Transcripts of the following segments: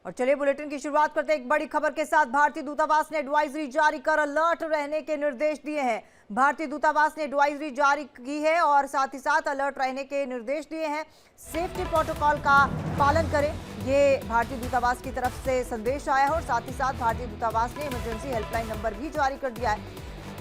और चलिए बुलेटिन की शुरुआत करते हैं एक बड़ी खबर के साथ। भारतीय दूतावास ने एडवाइजरी जारी कर अलर्ट रहने के निर्देश दिए हैं। भारतीय दूतावास ने एडवाइजरी जारी की है और साथ ही साथ अलर्ट रहने के निर्देश दिए हैं। सेफ्टी प्रोटोकॉल का पालन करें, ये भारतीय दूतावास की तरफ से संदेश आया है। और साथ ही साथ भारतीय दूतावास ने इमरजेंसी हेल्पलाइन नंबर भी जारी कर दिया है।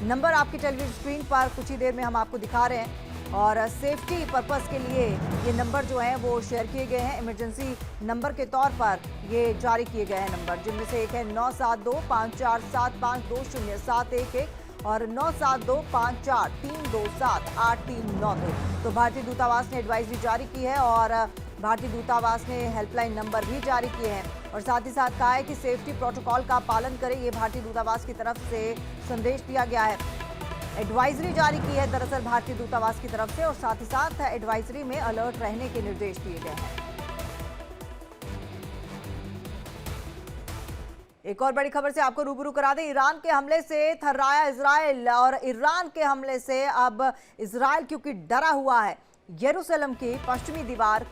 नंबर आपकी टेलीविजन स्क्रीन पर कुछ ही देर में हम आपको दिखा रहे हैं। और सेफ्टी पर्पस के लिए ये नंबर जो है वो शेयर किए गए हैं। इमरजेंसी नंबर के तौर पर ये जारी किए गए हैं नंबर, जिनमें से एक है 972547520711 और 972543278392। तो भारतीय दूतावास ने एडवाइजरी जारी की है और भारतीय दूतावास ने हेल्पलाइन नंबर भी जारी किए हैं। और साथ ही साथ कहा है कि सेफ्टी प्रोटोकॉल का पालन करें, ये भारतीय दूतावास की तरफ से संदेश दिया गया है। एडवाइजरी जारी की है दरअसल भारतीय दूतावास की तरफ से और साथ ही साथ एडवाइजरी में अलर्ट रहने के निर्देश दिए गए हैं। एक और बड़ी खबर से आपको रूबरू करा दें। ईरान के हमले से थर्राया इजराइल और ईरान के हमले से अब इजराइल क्योंकि डरा हुआ है। यरूशलेम की पश्चिमी दीवार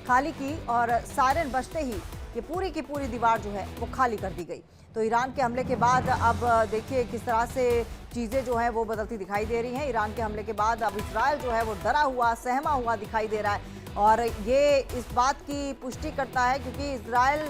खाली की और सायरन बजते ही ये पूरी की पूरी दीवार जो है वो खाली कर दी गई। तो ईरान के हमले के बाद अब देखिए किस तरह से चीज़ें जो है वो बदलती दिखाई दे रही हैं। ईरान के हमले के बाद अब इजराइल जो है वो डरा हुआ सहमा हुआ दिखाई दे रहा है और ये इस बात की पुष्टि करता है क्योंकि इजराइल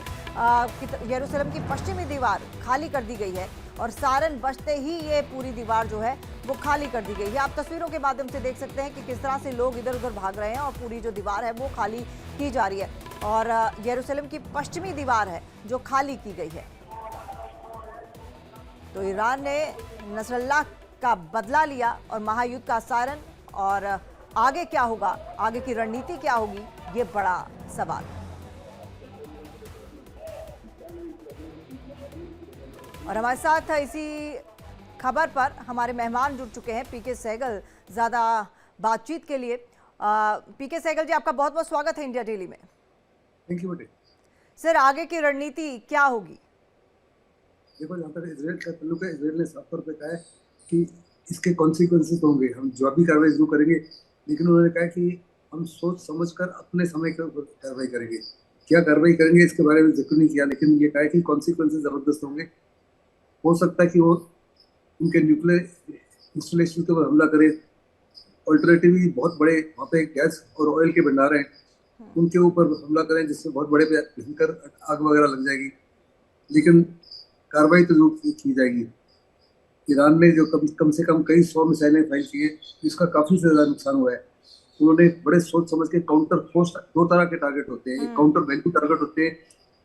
यरूशलेम की पश्चिमी दीवार खाली कर दी गई है और सायरन बजते ही ये पूरी दीवार जो है वो खाली कर दी गई है। आप तस्वीरों के माध्यम से देख सकते हैं कि किस तरह से लोग इधर उधर भाग रहे हैं और पूरी जो दीवार है वो खाली की जा रही है और यरूशलेम की पश्चिमी दीवार है जो खाली की गई है। तो ईरान ने नसरल्लाह का बदला लिया और महायुद्ध का सायरन, और आगे क्या होगा, आगे की रणनीति क्या होगी, ये बड़ा सवाल। और हमारे साथ इसी खबर पर हमारे मेहमान जुड़ चुके हैं पीके सहगल, ज़्यादा बातचीत के लिए। पीके सहगल जी, आपका बहुत बहुत स्वागत है इंडिया डेली में। थैंक यू बेटे। सर, आगे की रणनीति क्या होगी? देखो, जहाँ तक इसराइल का ताल्लुक है, इसराइल ने साफ तौर पे कहा है कि इसके कॉन्सिक्वेंसेस होंगे, हम जवाबी कार्रवाई जरूर करेंगे, लेकिन उन्होंने कहा कि हम सोच समझकर अपने समय के ऊपर कार्रवाई करेंगे। क्या कार्रवाई करेंगे इसके बारे में जिक्र नहीं किया, लेकिन ये कहा है कि कॉन्सिक्वेंसेस जबरदस्त होंगे। हो सकता है कि वो उनके न्यूक्लियर इंस्टॉलेशन के ऊपर हमला करे। ऑल्टरनेटिवली बहुत बड़े वहाँ पे गैस और ऑयल के भंडार हैं, उनके ऊपर हमला करें, जिससे बहुत बड़े भयंकर आग वगैरह लग जाएगी। लेकिन कार्रवाई तो जरूर की जाएगी। ईरान ने जो कम से कम कई 100 मिसाइलें फायर की है, जिसका काफी ज्यादा नुकसान हुआ है। उन्होंने बड़े सोच समझ के काउंटर फोर्स, दो तरह के टारगेट होते हैं, एक काउंटर वैल्यू टारगेट होते हैं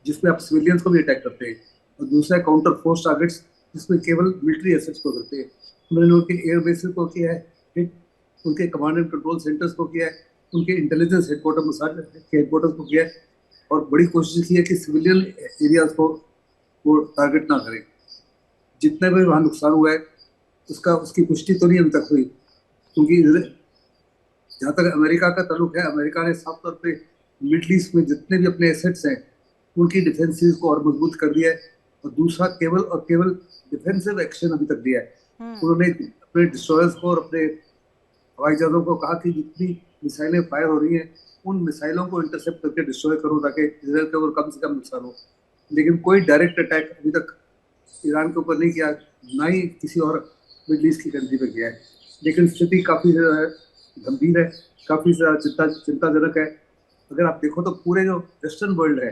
जिसमें आप सिविलियंस को भी अटैक करते हैं, और दूसरा काउंटर फोर्स टारगेट्स जिसमें केवल मिलिट्री एसेट्स को करते हैं। उन्होंने उनके एयर बेसिस को किया है हिट, उनके कमांड एंड कंट्रोल सेंटर्स को किया है, उनके इंटेलिजेंस हेडक्वार्टर्स को किया है, और बड़ी कोशिश की है कि सिविलियन एरियाज को वो टारगेट ना करें। जितने भी वहाँ नुकसान हुआ है उसकी पुष्टि तो नहीं अभी तक हुई, क्योंकि जहाँ तक अमेरिका का ताल्लुक है, अमेरिका ने साफ तौर पे मिडिल ईस्ट में जितने भी अपने एसेट्स हैं उनकी डिफेंसिस को और मजबूत कर दिया है, और दूसरा केवल और केवल डिफेंसिव एक्शन अभी तक दिया है। उन्होंने अपने डिस्ट्रॉयर्स को और अपने हवाई जहाजों को कहा कि जितनी मिसाइलें फायर हो रही हैं उन मिसाइलों को इंटरसेप्ट करके डिस्ट्रॉय करो ताकि इसराइल के ऊपर कम से कम नुकसान हो। लेकिन कोई डायरेक्ट अटैक अभी तक ईरान के ऊपर नहीं किया, ना ही किसी और मिडिल ईस्ट की कंट्री पे किया है। लेकिन स्थिति काफ़ी गंभीर है, काफ़ी चिंताजनक है। अगर आप देखो तो पूरे जो वेस्टर्न वर्ल्ड है,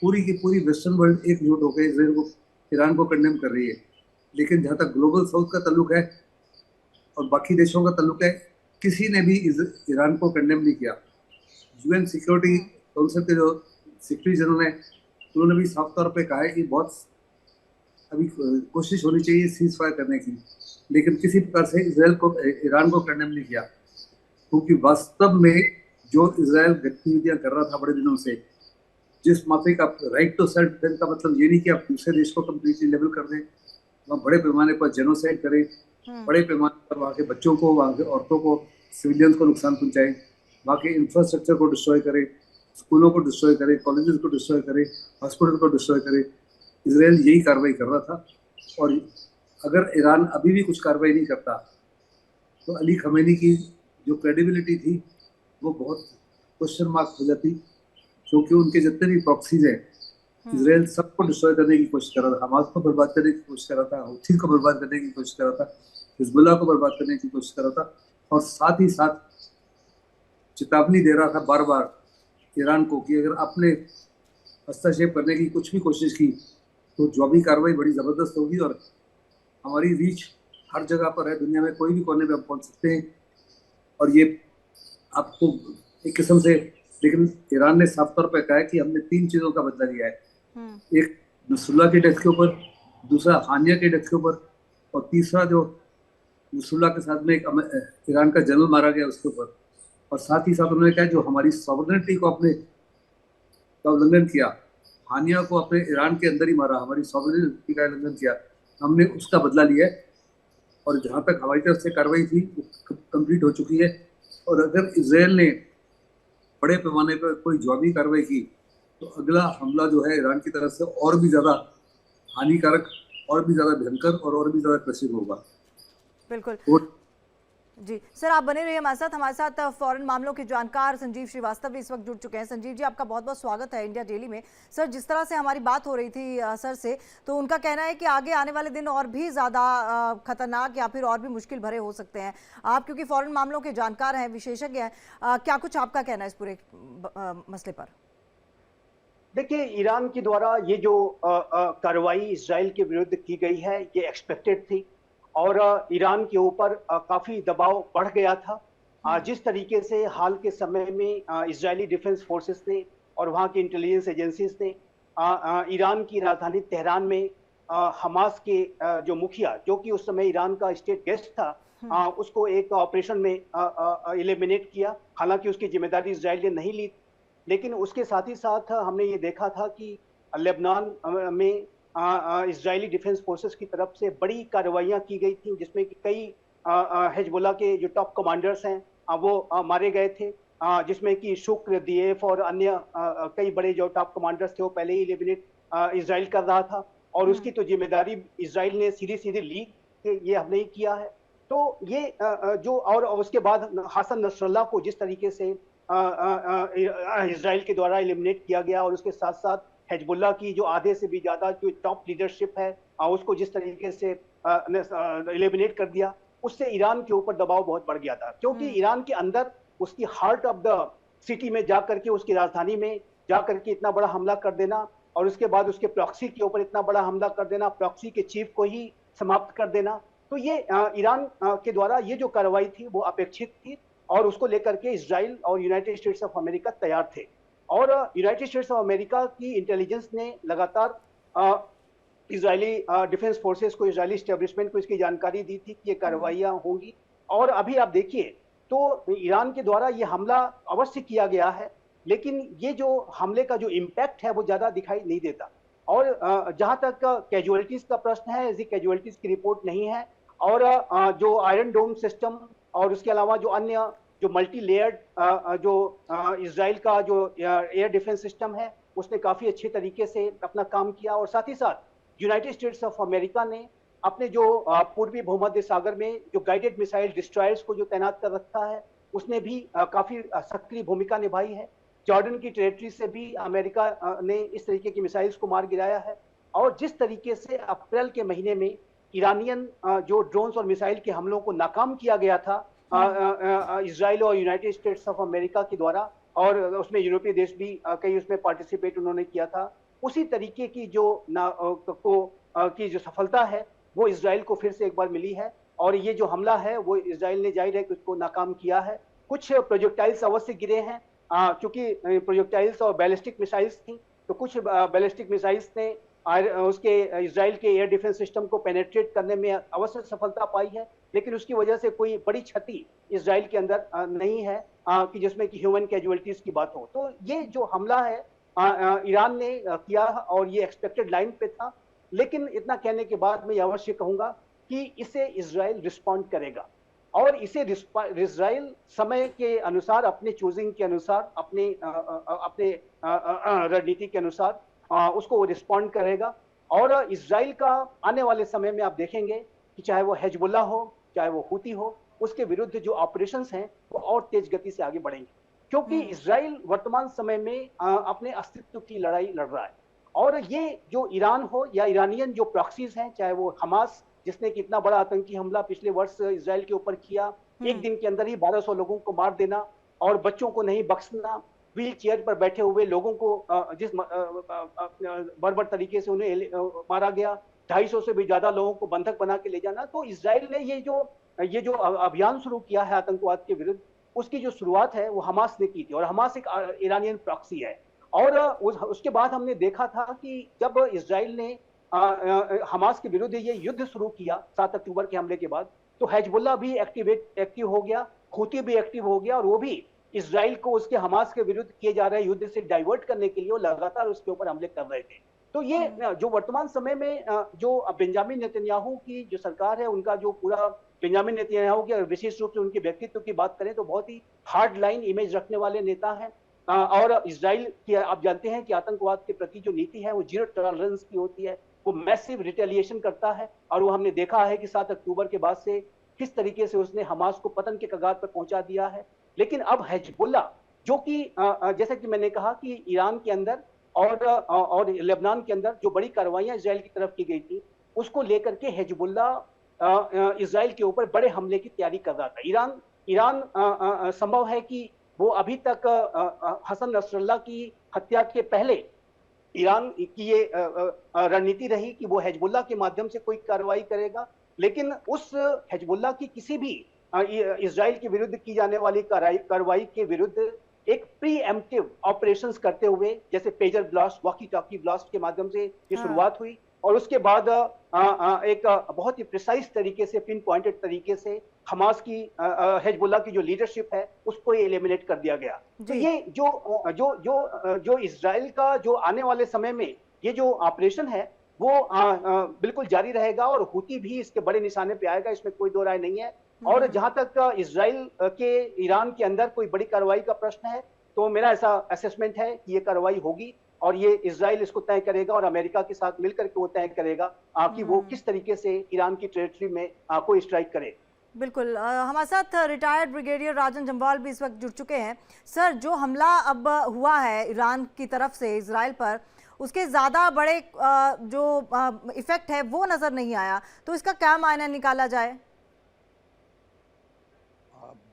पूरी की पूरी वेस्टर्न वर्ल्ड एकजुट होकर इसराइल को, ईरान को कंडेम कर रही है। लेकिन जहाँ तक ग्लोबल साउथ का ताल्लुक है और बाकी देशों का ताल्लुक है, किसी ने भी ईरान को कंडेम नहीं किया। यूएन सिक्योरिटी काउंसिल के जो सेक्रेटरी जनरल हैं, उन्होंने भी साफ तौर पे कहा है कि बहुत अभी कोशिश होनी चाहिए सीज फायर करने की, लेकिन किसी प्रकार से ईरान को कंडेम नहीं किया, क्योंकि वास्तव में जो इसराइल गतिविधियां कर रहा था बड़े दिनों से, जिस माफिक आप राइट टू सेल्फ डिफेंस का मतलब ये नहीं कि आप दूसरे देश को कम्प्लीटली लेवल कर दें, वहाँ बड़े पैमाने पर जेनोसाइड करें, बड़े पैमाने पर वहाँ के बच्चों को, वहाँ के औरतों को, सिविलियंस को नुकसान पहुंचाएं, वहाँ के इंफ्रास्ट्रक्चर को डिस्ट्रॉय करें, स्कूलों को डिस्ट्रॉय करे, कॉलेजेस को डिस्ट्रॉय करे, हॉस्पिटल को डिस्ट्रॉय करे। इसराइल यही कार्रवाई कर रहा था, और अगर ईरान अभी भी कुछ कार्रवाई नहीं करता तो अली खमेनी की जो क्रेडिबिलिटी थी वो बहुत क्वेश्चन मार्क हो जाती, क्योंकि उनके जितने भी प्रॉक्सीज हैं इसराइल सबको डिस्ट्रॉय करने की कोशिश कर रहा था, हमास को बर्बाद करने की कोशिश कर रहा था, हouthi को बर्बाद करने की कोशिश कर रहा था, हिजबुल्लाह को बर्बाद करने की कोशिश कर रहा था, और साथ ही साथ चेतावनी दे रहा था बार बार ईरान को कि अगर आपने हस्तक्षेप करने की कुछ भी कोशिश की तो जवाबी कार्रवाई बड़ी जबरदस्त होगी, और हमारी रीच हर जगह पर है, दुनिया में कोई भी कोने में हम पहुंच सकते हैं। और ये आपको एक किस्म से, लेकिन ईरान ने साफ तौर पर कहा है कि हमने 3 चीजों का बदला लिया है। एक नसरुल्लाह के डेथ के ऊपर, दूसरा हानिया के डेथ के ऊपर, और तीसरा जो नसरुल्लाह के साथ में एक ईरान का जनरल मारा गया उसके ऊपर। और साथ ही साथ उन्होंने कहा जो हमारी सॉवरेनिटी को अपने का उल्लंघन किया, हानिया को अपने ईरान के अंदर ही मारा, हमारी सॉवरेनिटी का उल्लंघन किया, हमने उसका बदला लिया है। और जहां तक हमारी तरफ से कार्रवाई थी वो कंप्लीट हो चुकी है। और अगर इसराइल ने बड़े पैमाने पर कोई जवाबी कार्रवाई की तो अगला हमला जो है ईरान की तरफ से और भी ज्यादा हानिकारक, और भी ज्यादा भयंकर, और भी ज्यादा कृषि होगा। बिल्कुल जी सर, आप बने रहिए हमारे साथ फॉरेन मामलों के जानकार संजीव श्रीवास्तव भी इस वक्त जुड़ चुके हैं। संजीव जी, आपका बहुत बहुत स्वागत है इंडिया डेली में। सर, जिस तरह से हमारी बात हो रही थी सर से, तो उनका कहना है कि आगे आने वाले दिन और भी ज़्यादा खतरनाक या फिर और भी मुश्किल भरे हो सकते हैं। आप क्योंकि फॉरेन मामलों के जानकार हैं, विशेषज्ञ हैं, क्या कुछ आपका कहना है इस पूरे मसले पर? देखिए, ईरान के द्वारा ये जो कार्रवाई इजराइल के विरुद्ध की गई है, ये एक्सपेक्टेड थी, और ईरान के ऊपर काफी दबाव बढ़ गया था। जिस तरीके से हाल के समय में इजरायली डिफेंस फोर्सेस ने और वहाँ की इंटेलिजेंस एजेंसीज ने ईरान की राजधानी तेहरान में हमास के जो मुखिया, जो कि उस समय ईरान का स्टेट गेस्ट था, उसको एक ऑपरेशन में एलिमिनेट किया। हालांकि उसकी जिम्मेदारी इजराइल ने नहीं ली, लेकिन उसके साथ ही साथ हमने ये देखा था कि लेबनान में इजरायली डिफेंस फोर्सेस की तरफ से बड़ी कार्रवाइयां की गई थी, जिसमें कि कई हिजबुल्लाह के जो टॉप कमांडर्स हैं वो मारे गए थे, जिसमें कि शुक्र, दिएफ और अन्य कई बड़े जो टॉप कमांडर्स थे वो पहले ही एलिमिनेट इजराइल कर रहा था, और उसकी तो जिम्मेदारी इजराइल ने सीधी सीधी ली कि ये हमने ही किया है। तो ये जो, और उसके बाद हसन नसरल्लाह को जिस तरीके से इजराइल के द्वारा एलिमिनेट किया गया, और उसके साथ साथ हिजबुल्लाह की जो आधे से भी ज्यादा जो टॉप लीडरशिप है उसको जिस तरीके से एलिमिनेट कर दिया, उससे ईरान के ऊपर दबाव बहुत बढ़ गया था। क्योंकि ईरान के अंदर उसकी हार्ट ऑफ द सिटी में जाकर के, उसकी राजधानी में जाकर के इतना बड़ा हमला कर देना, और उसके बाद उसके प्रॉक्सी के ऊपर इतना बड़ा हमला कर देना, प्रॉक्सी के चीफ को ही समाप्त कर देना, तो ये ईरान के द्वारा ये जो कार्रवाई थी वो अपेक्षित थी, और उसको लेकर के इजराइल और यूनाइटेड स्टेट्स ऑफ अमेरिका तैयार थे। और यूनाइटेड स्टेट्स ऑफ अमेरिका की इंटेलिजेंस ने लगातार इजरायली डिफेंस फोर्सेस को, इजरायली एस्टेब्लिशमेंट को इसकी जानकारी दी थी कि ये कार्रवाइयां होंगी। और अभी आप देखिए तो ईरान के द्वारा ये हमला अवश्य किया गया है, लेकिन ये जो हमले का जो इम्पैक्ट है वो ज्यादा दिखाई नहीं देता। और जहां तक कैजुअलिटीज का प्रश्न है, ऐसी कैजुअलिटीज की रिपोर्ट नहीं है। और जो आयरन डोम सिस्टम और उसके अलावा जो अन्य जो मल्टी लेयर्ड जो इजराइल का जो एयर डिफेंस सिस्टम है, उसने काफी अच्छे तरीके से अपना काम किया। और साथ ही साथ यूनाइटेड स्टेट्स ऑफ अमेरिका ने अपने जो पूर्वी भूमध्य सागर में जो गाइडेड मिसाइल डिस्ट्रॉयर्स को जो तैनात कर रखा है, उसने भी काफी सक्रिय भूमिका निभाई है। जॉर्डन की टेरिटरी से भी अमेरिका ने इस तरीके की मिसाइल्स को मार गिराया है। और जिस तरीके से अप्रैल के महीने में ईरानियन जो ड्रोन्स और मिसाइल के हमलों को नाकाम किया गया था इजराइल और यूनाइटेड स्टेट्स ऑफ अमेरिका के द्वारा, और उसमें यूरोपीय देश भी कई उसमें पार्टिसिपेट उन्होंने किया था, उसी तरीके की की जो सफलता है वो इजराइल को फिर से एक बार मिली है। और ये जो हमला है वो इजराइल ने जाहिर है कि उसको नाकाम किया है। कुछ प्रोजेक्टाइल्स अवश्य गिरे हैं, क्योंकि प्रोजेक्टाइल्स और बैलिस्टिक मिसाइल्स थी, तो कुछ बैलिस्टिक मिसाइल्स ने उसके इजराइल के एयर डिफेंस सिस्टम को पेनेट्रेट करने में अवश्य सफलता पाई है, लेकिन उसकी वजह से कोई बड़ी क्षति इजराइल के अंदर नहीं है कि जिसमें कि ह्यूमन कैजुअलिटीज की बात हो। तो ये जो हमला है ईरान ने किया, और ये एक्सपेक्टेड लाइन पे था। लेकिन इतना कहने के बाद मैं अवश्य कहूंगा कि इसे इजराइल रिस्पॉन्ड करेगा, और इसे इजराइल समय के अनुसार, अपने चूजिंग के अनुसार, अपने रणनीति के अनुसार उसको रिस्पॉन्ड करेगा। और इजराइल का आने वाले समय में आप देखेंगे कि चाहे वो हिजबुल्लाह हो, चाहे वो हूती हो, उसके विरुद्ध जो ऑपरेशंस हैं वो और तेज गति से आगे बढ़ेंगे, क्योंकि इजराइल वर्तमान समय में अपने अस्तित्व की लड़ाई लड़ रहा है। और ये जो ईरान हो या ईरानियन जो प्रॉक्सीज हैं, चाहे वो हमास जिसने कि इतना बड़ा आतंकी हमला पिछले वर्ष इजराइल के ऊपर किया, एक दिन के अंदर ही 1200 लोगों को मार देना और बच्चों को नहीं बख्शना, व्हील चेयर पर बैठे हुए लोगों को जिस बर्बर तरीके से उन्हें मारा गया, 250 से भी ज्यादा लोगों को बंधक बना के ले जाना। तो इजराइल ने ये जो अभियान शुरू किया है आतंकवाद के विरुद्ध, उसकी जो शुरुआत है वो हमास ने की थी और हमास एक ईरानियन प्रॉक्सी है। और उसके बाद हमने देखा था कि जब इजराइल ने हमास के विरुद्ध ये युद्ध शुरू किया 7 अक्टूबर के हमले के बाद, तो हिजबुल्लाह भी एक्टिव हो गया, हूती भी एक्टिव हो गया और वो भी इजराइल को उसके हमास के विरुद्ध किए जा रहे युद्ध से डाइवर्ट करने के लिए वो लगातार उसके ऊपर हमले कर रहे थे। तो ये जो वर्तमान समय में जो बेंजामिन नेतन्याहू की जो सरकार है, उनका जो पूरा बेंजामिन नेतन्याहू की विशेष रूप से उनके व्यक्तित्व की बात करें तो बहुत ही हार्ड लाइन इमेज रखने वाले नेता हैं। और इजराइल की आप जानते हैं कि आतंकवाद के प्रति जो नीति है वो जीरो टॉलरेंस की होती है, वो मैसिव रिटेलिएशन करता है और वो हमने देखा है कि 7 अक्टूबर के बाद से किस तरीके से उसने हमास को पतन के कगार पर पहुंचा दिया है। लेकिन अब हिजबुल्लाह जो कि जैसा कि मैंने कहा कि ईरान के अंदर और लेबनान के अंदर जो बड़ी कार्रवाइयां इजराइल की तरफ की गई थी, उसको लेकर के हिजबुल्लाह इजराइल के ऊपर बड़े हमले की तैयारी कर रहा था। ईरान संभव है कि वो अभी तक हसन नसरल्लाह की हत्या के पहले ईरान की ये रणनीति रही कि वो हिजबुल्लाह के माध्यम से कोई कार्रवाई करेगा, लेकिन उस हिजबुल्लाह की किसी भी इजराइल के विरुद्ध की जाने वाली कार्रवाई के विरुद्ध एक प्रीएम्प्टिव ऑपरेशंस करते हुए, जैसे pager blast, walkie talkie blast के माध्यम से ये शुरुआत हुई और उसके बाद एक बहुत ही प्रिसाइज तरीके से, पिन पॉइंटेड तरीके से हमास की हिजबुल्लाह की जो लीडरशिप है उसको एलिमिनेट कर दिया गया। तो ये जो इजराइल का जो आने वाले समय में ये जो ऑपरेशन है वो बिल्कुल जारी रहेगा और हूती भी इसके बड़े निशाने पे आएगा, इसमें कोई दो राय नहीं है। और जहां तक इजराइल के ईरान के अंदर कोई बड़ी कार्रवाई का प्रश्न है, तो मेरा ऐसा असेसमेंट है कि ये कार्रवाई होगी और ये इजराइल इसको तय करेगा और अमेरिका के साथ मिलकर के वो तय करेगा कि वो किस तरीके से ईरान की टेरिटरी में कोई स्ट्राइक करे। बिल्कुल, हमारे साथ रिटायर्ड ब्रिगेडियर राजन जम्वाल भी इस वक्त जुड़ चुके हैं। सर, जो हमला अब हुआ है ईरान की तरफ से इजराइल पर, उसके ज़्यादा बड़े जो इफेक्ट है वो नज़र नहीं आया, तो इसका क्या मायना निकाला जाए?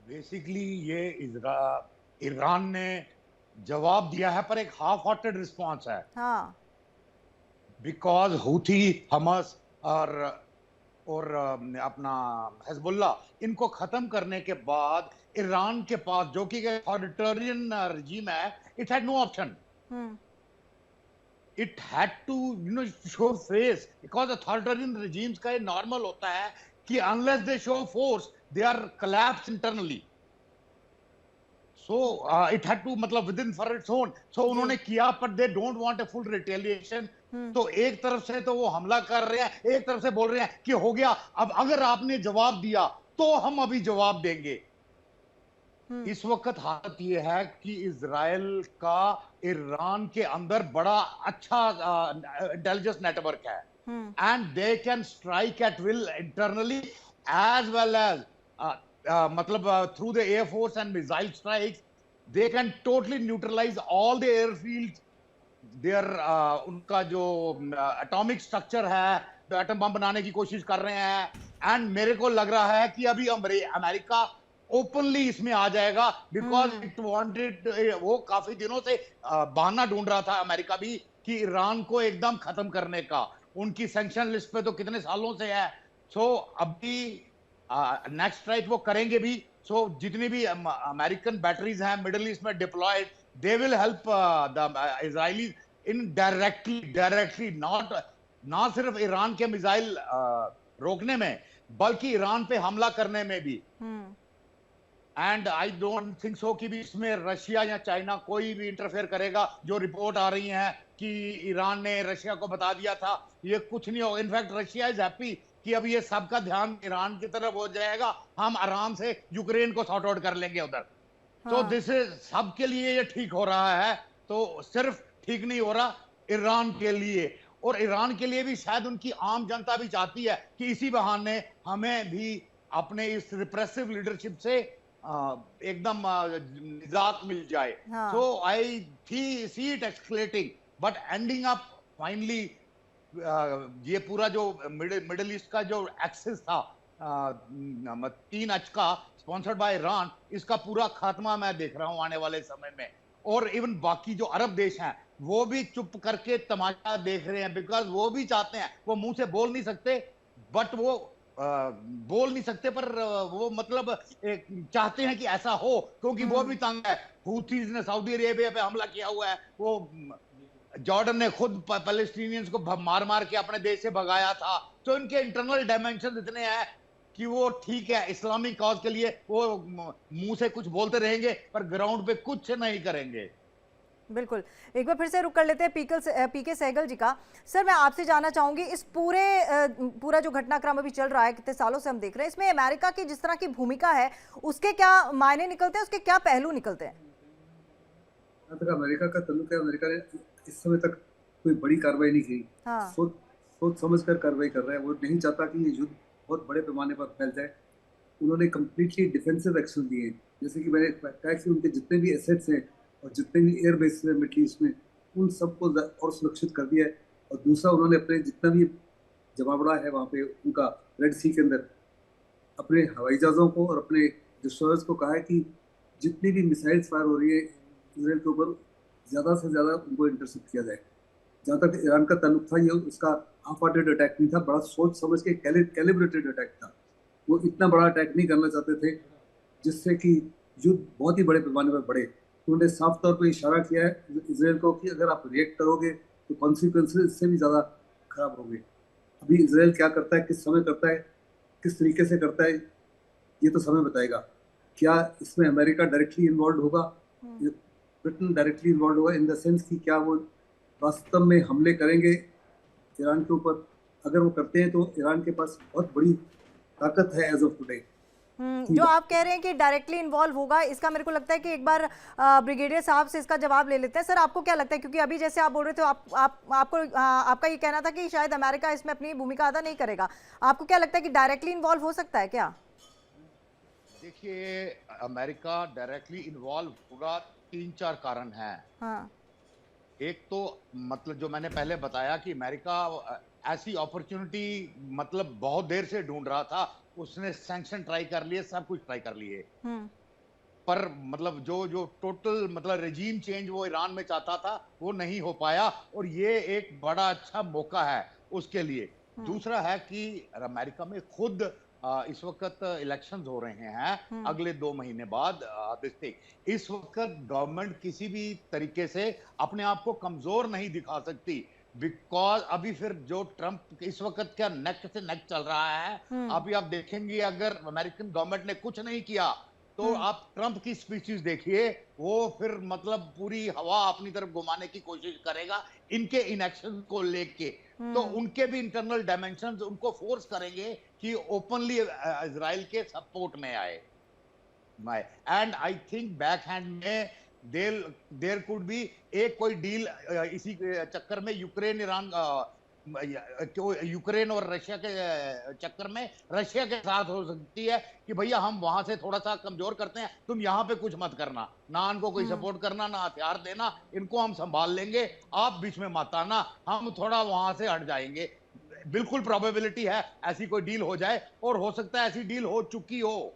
बेसिकली ये ईरान ने जवाब दिया है पर एक हाफ हार्टेड रिस्पॉन्स है। हाँ, बिकॉज हूथी, हमास और अपना हिजबुल्लाह, इनको खत्म करने के बाद ईरान के पास, जो कि अथॉरिटेरियन रजीम है, it had no option, it had to show face, because authoritarian regimes का ये नॉर्मल होता है कि unless they show force they are collapsed internally. So it had to, मतलब within for its own. So उन्होंने किया, but they don't want a full retaliation. तो एक तरफ से तो वो हमला कर रहे हैं, एक तरफ से बोल रहे हैं कि हो गया, अब अगर आपने जवाब दिया तो हम अभी जवाब देंगे। इस वक्त हालत ये है कि इजराइल का ईरान के अंदर बड़ा अच्छा इंटेलिजेंस नेटवर्क है, and they can strike at will internally as well as मतलब through the air force and missile strikes they can totally neutralize all the airfields, their उनका जो atomic structure है, जो एटम बम बनाने की कोशिश कर रहे हैं। एंड मेरे को लग रहा है कि अभी अमेरिका ओपनली इसमें आ जाएगा, बिकॉज इट वांटेड, वो काफी दिनों से बहाना ढूंढ रहा था अमेरिका भी कि ईरान को एकदम खत्म करने का, उनकी सैंक्शन लिस्ट पे तो कितने सालों से है। सो अभी नेक्स्ट स्ट्राइक वो करेंगे भी। सो जितनी भी अमेरिकन बैटरीज हैं मिडिल ईस्ट में deployed, they will help the Israelis in directly, ना सिर्फ ईरान के मिसाइल रोकने में, बल्कि ईरान पे हमला करने में भी। And I don't think so कि भी इसमें रशिया या चाइना कोई भी इंटरफेयर करेगा। जो रिपोर्ट आ रही है कि ईरान ने रशिया को बता दिया था, ये कुछ नहीं होगा। इनफैक्ट रशिया इज हैप्पी कि अब ये सबका ध्यान ईरान की तरफ हो जाएगा, हम आराम से यूक्रेन को सॉर्ट आउट कर लेंगे उधर। तो दिस इज सबके लिए ये ठीक हो रहा है, तो सिर्फ ठीक नहीं हो रहा ईरान के लिए, और ईरान के लिए भी शायद उनकी आम जनता भी चाहती है कि इसी बहाने हमें भी अपने इस रिप्रेसिव लीडरशिप से एकदम निजात मिल जाए। So I see it escalating but ending up finally ये पूरा जो मिडिल ईस्ट का जो एक्सेस था 3 अक्ष का स्पॉन्सर्ड बाय ईरान, इसका पूरा खात्मा मैं देख रहा हूं आने वाले समय में। और इवन बाकी जो अरब देश हैं वो भी चुप करके तमाशा देख रहे हैं, बिकॉज वो भी चाहते हैं, वो मुंह से बोल नहीं सकते, बट वो बोल नहीं सकते, पर वो मतलब चाहते हैं कि ऐसा हो, क्योंकि वो भी तंग है। हूथीज ने सऊदी अरेबिया पे हमला किया हुआ है, वो जॉर्डन ने खुद पैलेस्टीनियंस को मार मार के अपने देश से भगाया था। तो इनके इंटरनल डायमेंशन इतने हैं कि वो ठीक है इस्लामिक कॉज के लिए वो मुंह से कुछ बोलते रहेंगे पर ग्राउंड पे कुछ नहीं करेंगे। बिल्कुल, एक बार फिर से रुक कर लेते हैं पीके सहगल जी का। सर, मैं आपसे जानना चाहूंगी, इस पूरा जो घटनाक्रम अभी चल रहा है, कितने सालों से हम देख रहे हैं, इसमें अमेरिका की जिस तरह की भूमिका है उसके क्या मायने निकलते हैं, उसके क्या पहलू निकलते हैं? अमेरिका का तल्लुक है, अमेरिका ने इस समय तक कोई बड़ी कार्रवाई नहीं की। हाँ। सोच समझ कर कार्रवाई कर रहा है। वो नहीं चाहता कि ये युद्ध बहुत बड़े पैमाने पर फैल जाए। उन्होंने कम्प्लीटली डिफेंसिव एक्शन दिए, जैसे कि मैंने कहा कि उनके जितने भी एसेट्स हैं और जितने भी एयर बेस हैं मिडल ईस्ट में, उन सबको और सुरक्षित कर दिया है। और दूसरा, उन्होंने अपने जितना भी जमावड़ा है वहाँ पे उनका रेड सी के अंदर, अपने हवाई जहाज़ों को और अपने डिस्ट्रॉयर्स को कहा है कि जितनी भी मिसाइल्स फायर हो रही है इसराइल के ऊपर, ज़्यादा से ज़्यादा उनको इंटरसेप्ट किया जाए। जहाँ तक ईरान का ताल्लुक था, ये उसका हाफ हार्टेड अटैक नहीं था, बड़ा सोच समझ के कैलिब्रेटेड अटैक था। वो इतना बड़ा अटैक नहीं करना चाहते थे जिससे कि युद्ध बहुत ही बड़े पैमाने पर बढ़े। तो उन्होंने साफ तौर पर इशारा किया है इसराइल को कि अगर आप रिएक्ट करोगे तो कॉन्सिक्वेंसेस इससे भी ज़्यादा खराब होंगे। अभी इसराइल क्या करता है, किस समय करता है, किस तरीके से करता है, ये तो समय बताएगा। क्या इसमें अमेरिका डायरेक्टली इन्वॉल्व होगा, ब्रिटेन डायरेक्टली इन्वॉल्व होगा, इन द सेंस कि क्या वो वास्तव में हमले करेंगे ईरान के ऊपर? अगर वो करते हैं तो ईरान के पास बहुत बड़ी ताकत है एज ऑफ टुडे। जो आप कह रहे हैं कि डायरेक्टली इन्वॉल्व होगा, इसका मेरे को लगता है कि एक बार ब्रिगेडियर साहब से इसका जवाब ले लेते हैं। सर, आपको क्या लगता है, क्योंकि अभी जैसे आप बोल रहे थे आपका ये कहना था कि शायद अमेरिका इसमें अपनी भूमिका अदा नहीं करेगा, आपको क्या लगता है कि डायरेक्टली इन्वॉल्व हो सकता है क्या? देखिए, अमेरिका डायरेक्टली इन्वॉल्व होगा, 3-4 कारण हैं। हाँ। एक तो मतलब जो मैंने पहले बताया कि अमेरिका ऐसी अपॉर्चुनिटी मतलब बहुत देर से ढूंढ रहा था, उसने सैंक्शन ट्राई कर लिए, सब कुछ ट्राई कर लिए, पर मतलब जो टोटल मतलब रेजीम चेंज वो ईरान में चाहता था वो नहीं हो पाया, और ये एक बड़ा अच्छा मौका है उसके लिए। दूसरा है कि अमेरिका में खुद इस वक्त इलेक्शंस हो रहे हैं अगले 2 महीने बाद। इस वक्त गवर्नमेंट किसी भी तरीके से अपने आप को कमजोर नहीं दिखा सकती, बिकॉज अभी फिर जो ट्रंप इस वक्त क्या नेक से नेक चल रहा है, अभी आप देखेंगे अगर अमेरिकन गवर्नमेंट ने कुछ नहीं किया तो आप ट्रंप की स्पीचेस देखिए, वो फिर मतलब पूरी हवा अपनी तरफ घुमाने की कोशिश करेगा इनके इनएक्शन को लेके। तो उनके भी इंटरनल डायमेंशंस उनको फोर्स करेंगे कि ओपनली इजराइल के सपोर्ट में आए। And I think back hand में देयर कुड बी एक कोई डील इसी चक्कर में यूक्रेन और रशिया के चक्कर में रशिया के साथ हो सकती है कि भैया हम वहां से थोड़ा सा कमजोर करते हैं, तुम यहाँ पे कुछ मत करना, ना इनको कोई सपोर्ट करना, ना हथियार देना, इनको हम संभाल लेंगे, आप बीच में मत आना, हम थोड़ा वहां से हट जाएंगे। बिल्कुल प्रोबेबिलिटी है ऐसी कोई डील हो जाए, और हो सकता है ऐसी डील हो चुकी हो।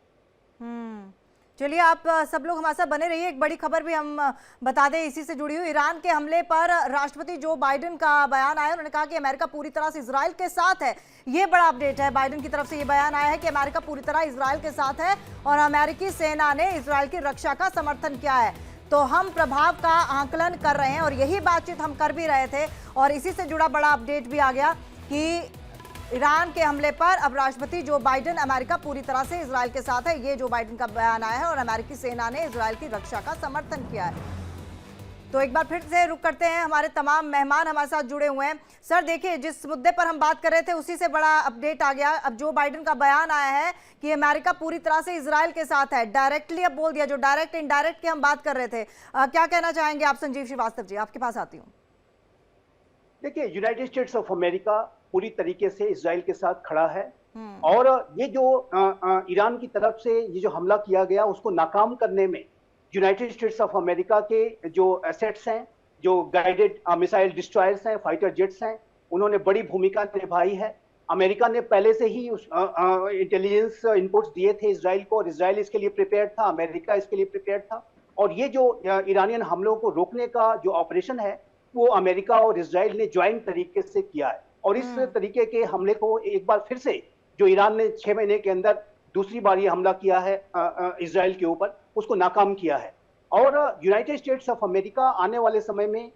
चलिए, आप सब लोग हमारे साथ बने रहिए। एक बड़ी खबर भी हम बता दें इसी से जुड़ी हुई, ईरान के हमले पर राष्ट्रपति जो बाइडेन का बयान आया, उन्होंने कहा कि अमेरिका पूरी तरह से इजराइल के साथ है। ये बड़ा अपडेट है, बाइडेन की तरफ से ये बयान आया है कि अमेरिका पूरी तरह इजराइल के साथ है और अमेरिकी सेना ने इजराइल की रक्षा का समर्थन किया है। तो हम प्रभाव का आंकलन कर रहे हैं और यही बातचीत हम कर भी रहे थे, और इसी से जुड़ा बड़ा अपडेट भी आ गया कि ईरान के हमले पर अब राष्ट्रपति जो बाइडेन, अमेरिका पूरी तरह से इजराइल के साथ है, ये जो बाइडेन का बयान आया है, और अमेरिकी सेना ने इजराइल की रक्षा का समर्थन किया है। तो एक बार फिर से रुक करते हैं, हमारे तमाम मेहमान हमारे साथ जुड़े हुए हैं। सर, देखिए, जिस मुद्दे पर हम बात कर रहे थे उसी से बड़ा अपडेट आ गया। अब जो बाइडेन का बयान आया है कि अमेरिका पूरी तरह से इजराइल के साथ है, डायरेक्टली अब बोल दिया, जो डायरेक्ट इनडायरेक्ट की हम बात कर रहे थे। क्या कहना चाहेंगे आप? संजीव श्रीवास्तव जी, आपके पास आती हूँ। देखिए, यूनाइटेड स्टेट्स ऑफ अमेरिका पूरी तरीके से इजराइल के साथ खड़ा है, और ये जो ईरान की तरफ से ये जो हमला किया गया उसको नाकाम करने में यूनाइटेड स्टेट्स ऑफ अमेरिका के जो एसेट्स हैं जो गाइडेड मिसाइल डिस्ट्रॉयर्स हैं, फाइटर जेट्स हैं, उन्होंने बड़ी भूमिका निभाई है। अमेरिका ने पहले से ही इंटेलिजेंस इनपुट्स दिए थे इजराइल को, और इजराइल इसके लिए प्रिपेयर्ड था, अमेरिका इसके लिए प्रिपेयर्ड था। और ये जो ईरानियन हमलों को रोकने का जो ऑपरेशन है वो अमेरिका और इजराइल ने ज्वाइंट तरीके से किया है। और इस तरीके के हमले को एक बार फिर से जो ईरान ने 6 महीने के अंदर दूसरी बार ये हमला किया है इजराइल के ऊपर, उसको नाकाम किया है। और यूनाइटेड स्टेट्स ऑफ अमेरिका आने वाले समय में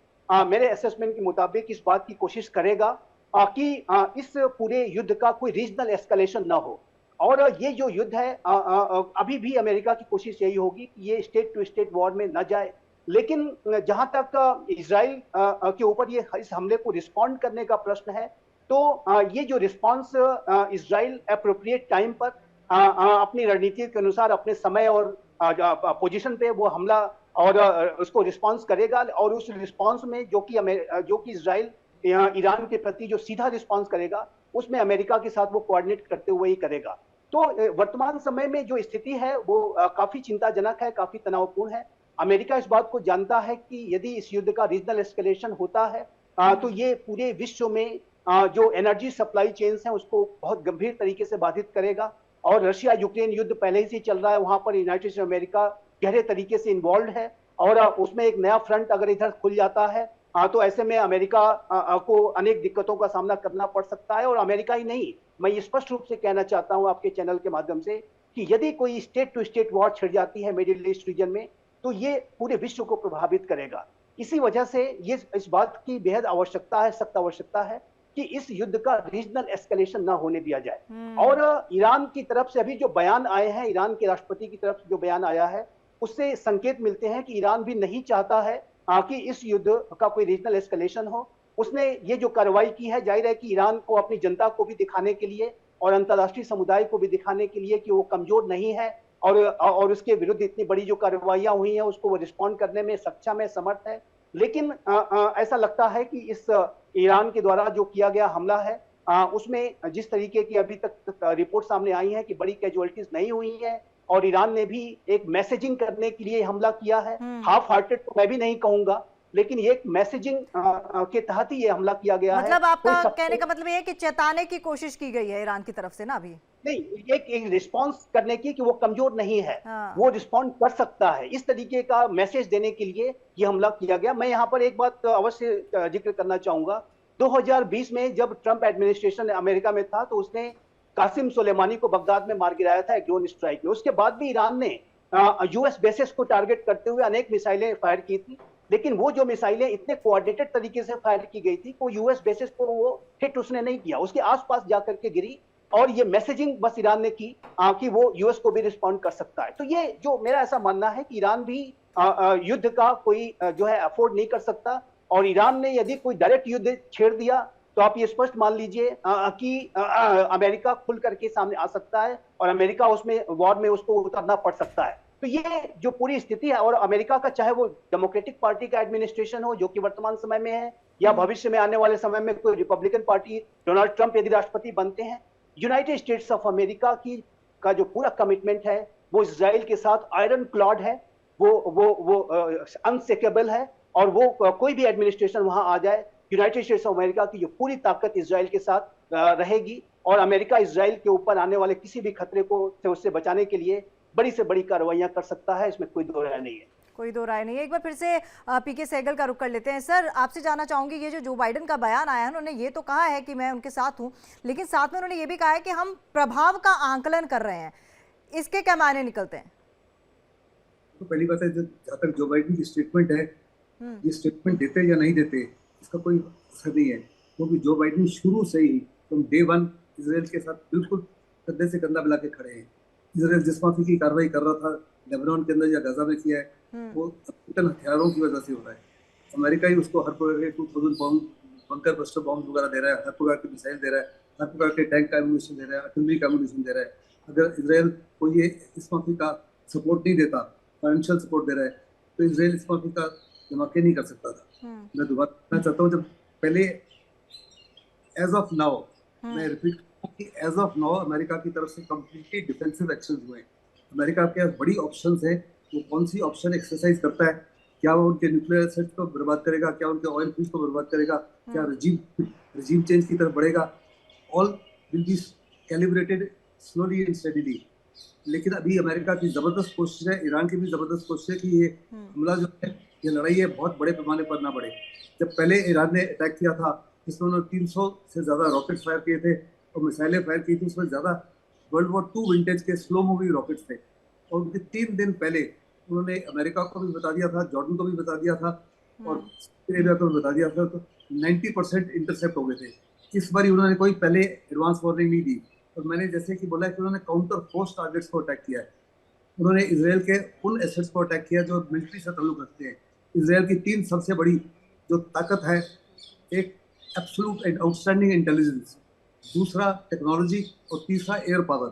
मेरे असेसमेंट के मुताबिक इस बात की कोशिश करेगा कि इस पूरे युद्ध का कोई रीजनल एस्केलेशन ना हो। और ये जो युद्ध है अभी भी अमेरिका की कोशिश यही होगी कि ये स्टेट टू स्टेट वॉर में न जाए। लेकिन जहां तक इजराइल के ऊपर ये इस हमले को रिस्पॉन्ड करने का प्रश्न है, तो ये जो रिस्पॉन्स इजराइल एप्रोप्रिएट टाइम पर अपनी रणनीति के अनुसार अपने समय और पोजीशन पे वो हमला और उसको रिस्पॉन्स करेगा। और उस रिस्पॉन्स में जो कि इजराइल ईरान के प्रति जो सीधा रिस्पॉन्स करेगा, उसमें अमेरिका के साथ वो कोऑर्डिनेट करते हुए ही करेगा। तो वर्तमान समय में जो स्थिति है वो काफी चिंताजनक है, काफी तनावपूर्ण है। अमेरिका इस बात को जानता है कि यदि इस युद्ध का रीजनल एस्केलेशन होता है तो ये पूरे विश्व में जो एनर्जी सप्लाई चेन्स हैं उसको बहुत गंभीर तरीके से बाधित करेगा। और रशिया यूक्रेन युद्ध पहले ही से चल रहा है, वहां पर यूनाइटेड स्टेट्स अमेरिका गहरे तरीके से इन्वॉल्व है। और उसमें एक नया फ्रंट अगर इधर खुल जाता है तो ऐसे में अमेरिका को अनेक दिक्कतों का सामना करना पड़ सकता है। और अमेरिका ही नहीं, मैं ये स्पष्ट रूप से कहना चाहता हूं आपके चैनल के माध्यम से कि यदि कोई स्टेट टू स्टेट वॉर छिड़ जाती है मिडिल ईस्ट रीजन में, तो ये पूरे विश्व को प्रभावित करेगा। इसी वजह से ये इस बात की बेहद आवश्यकता है, सख्त आवश्यकता है कि इस युद्ध का रीजनल एस्केलेशन ना होने दिया जाए। और ईरान की तरफ से अभी जो बयान आए हैं, ईरान के राष्ट्रपति की तरफ से जो बयान आया है, उससे संकेत मिलते हैं कि ईरान भी नहीं चाहता है कि इस युद्ध का कोई रीजनल एस्केलेशन हो। उसने ये जो कार्रवाई की है, जाहिर है कि ईरान को अपनी जनता को भी दिखाने के लिए और अंतर्राष्ट्रीय समुदाय को भी दिखाने के लिए कि वो कमजोर नहीं है और उसके विरुद्ध इतनी बड़ी जो कार्रवाइयां हुई हैं उसको वो रिस्पॉन्ड करने में सक्षम है, समर्थ है। लेकिन ऐसा लगता है कि इस ईरान के द्वारा जो किया गया हमला है उसमें जिस तरीके की अभी तक रिपोर्ट सामने आई है कि बड़ी कैजुअलिटीज नहीं हुई है, और ईरान ने भी एक मैसेजिंग करने के लिए हमला किया है। हाफ हार्टेड तो मैं भी नहीं कहूंगा, लेकिन ये एक मैसेजिंग के तहत ही ये हमला किया गया है। मतलब आपका कहने का मतलब ये है कि चेताने की कोशिश की गई है ईरान की तरफ से ना? अभी नहीं, एक रिस्पांस करने की कि वो कमजोर नहीं है, वो रिस्पॉन्ड कर सकता है, इस तरीके का मैसेज देने के लिए ये हमला किया गया। मैं यहाँ पर एक बात अवश्य जिक्र करना चाहूंगा। 2020 में जब ट्रंप एडमिनिस्ट्रेशन अमेरिका में था तो उसने कासिम सुलेमानी को बगदाद में मार गिराया था एक ड्रोन स्ट्राइक में। उसके बाद भी ईरान ने यूएस बेसेस को टारगेट करते हुए अनेक मिसाइलें फायर की थी, लेकिन वो जो मिसाइलें इतने कोऑर्डिनेटेड तरीके से फायर की गई थी, वो यूएस बेसिस को वो हिट उसने नहीं किया, उसके आसपास जाकर के गिरी। और ये मैसेजिंग बस ईरान ने की कि वो यूएस को भी रिस्पॉन्ड कर सकता है। तो ये जो मेरा ऐसा मानना है कि ईरान भी युद्ध का कोई जो है अफोर्ड नहीं कर सकता, और ईरान ने यदि कोई डायरेक्ट युद्ध छेड़ दिया तो आप ये स्पष्ट मान लीजिए कि अमेरिका खुल करके सामने आ सकता है और अमेरिका उसमें वॉर में उसको उतरना पड़ सकता है। तो ये जो पूरी स्थिति है, और अमेरिका का चाहे वो डेमोक्रेटिक पार्टी का एडमिनिस्ट्रेशन हो जो कि वर्तमान समय में है, या भविष्य में आने वाले समय में कोई रिपब्लिकन पार्टी, डोनाल्ड ट्रंप यदि राष्ट्रपति बनते हैं, यूनाइटेड स्टेट्स ऑफ अमेरिका का जो पूरा कमिटमेंट है वो इजराइल के साथ आयरन क्लॉड है, वो अनसेकेबल है। और वो कोई भी एडमिनिस्ट्रेशन वहां आ जाए, यूनाइटेड स्टेट्स ऑफ अमेरिका की जो पूरी ताकत इजराइल के साथ रहेगी, और अमेरिका इजराइल के ऊपर आने वाले किसी भी खतरे को से उससे बचाने के लिए बड़ी से बड़ी कार्रवाइयां कर सकता है, इसमें कोई दो राय नहीं है। कोई दो राय नहीं है। एक बार फिर से पीके सहगल का रुख कर लेते हैं। सर, आपसे जानना चाहूंगी, ये जो बाइडेन का बयान आया है, उन्होंने ये तो कहा है कि मैं उनके साथ हूं, लेकिन साथ में उन्होंने ये भी कहा है कि हम प्रभाव का आंकलन कर रहे हैं। इसके क्या मायने निकलते हैं? तो पहली बात है, जहाँ तक जो बाइडेन की स्टेटमेंट है, ये स्टेटमेंट देते या नहीं देते इसका कोई असर नहीं है, क्योंकि जो बाइडेन शुरू से ही तुम डे वन इसराइल के साथ बिल्कुल कंधे से कंधा मिला के खड़े हैं। इसराइल जिस माफी की कार्रवाई कर रहा था लेबनान के अंदर या गाजा में किया है, वो अमेरिकन हथियारों की वजह से हो रहा है। अमेरिका ही उसको हर प्रकार के 2000 बॉम्ब, बंकर बस्टर बॉम्ब वगैरह दे रहा है, हर प्रकार की मिसाइल दे रहा है, हर प्रकार के टैंक का एम्यूनिशन दे रहा है, आर्टिलरी का एम्यूनिशन दे रहा है। अगर इसराइल को ये इस माफी का सपोर्ट नहीं देता, फाइनेंशियल सपोर्ट दे रहा है, तो इसराइल इस माफी का धमाके नहीं कर सकता था। मैं दोबारा कहना चाहता हूँ, जब पहले एज ऑफ नाउ, मैं रिपीट कि एज ऑफ नाउ अमेरिका की तरफ से कंप्लीटली डिफेंसिव एक्शन हुए। अमेरिका के पास बड़ी ऑप्शंस है, वो कौन सी ऑप्शन एक्सरसाइज करता है क्या वो उनके न्यूक्लियर एसेट्स को बर्बाद करेगा, क्या उनके ऑयल फील्ड को बर्बाद करेगा, क्या रजीम चेंज की तरफ बढ़ेगा, all will be calibrated slowly and steadily. लेकिन अभी अमेरिका की जबरदस्त कोशिश है, ईरान की भी जबरदस्त कोशिश है कि ये हमला जो है, ये लड़ाई है, बहुत बड़े पैमाने पर ना बढ़े। जब पहले ईरान ने अटैक किया था जिसमें उन्होंने 300 से ज्यादा रॉकेट फायर किए थे और मिसाइलें फायर की थी, उसमें ज्यादा वर्ल्ड वॉर 2 विंटेज के स्लो मूविंग रॉकेट्स थे। और उनके 3 दिन पहले उन्होंने अमेरिका को भी बता दिया था, जॉर्डन को भी बता दिया था और अरेबिया को भी बता दिया था, तो 90% इंटरसेप्ट हो गए थे। इस बार उन्होंने कोई पहले एडवांस वार्निंग नहीं दी। और मैंने जैसे कि बोला कि उन्होंने काउंटर फोर्स टारगेट्स को अटैक किया है। उन्होंने इसराइल के उन एसेट्स को अटैक किया जो मिलिट्री से ताल्लुक रखते हैं। इसराइल की 3 सबसे बड़ी जो ताकत है, एक एब्सोल्यूट एंड आउटस्टैंडिंग इंटेलिजेंस, दूसरा टेक्नोलॉजी और तीसरा एयर पावर।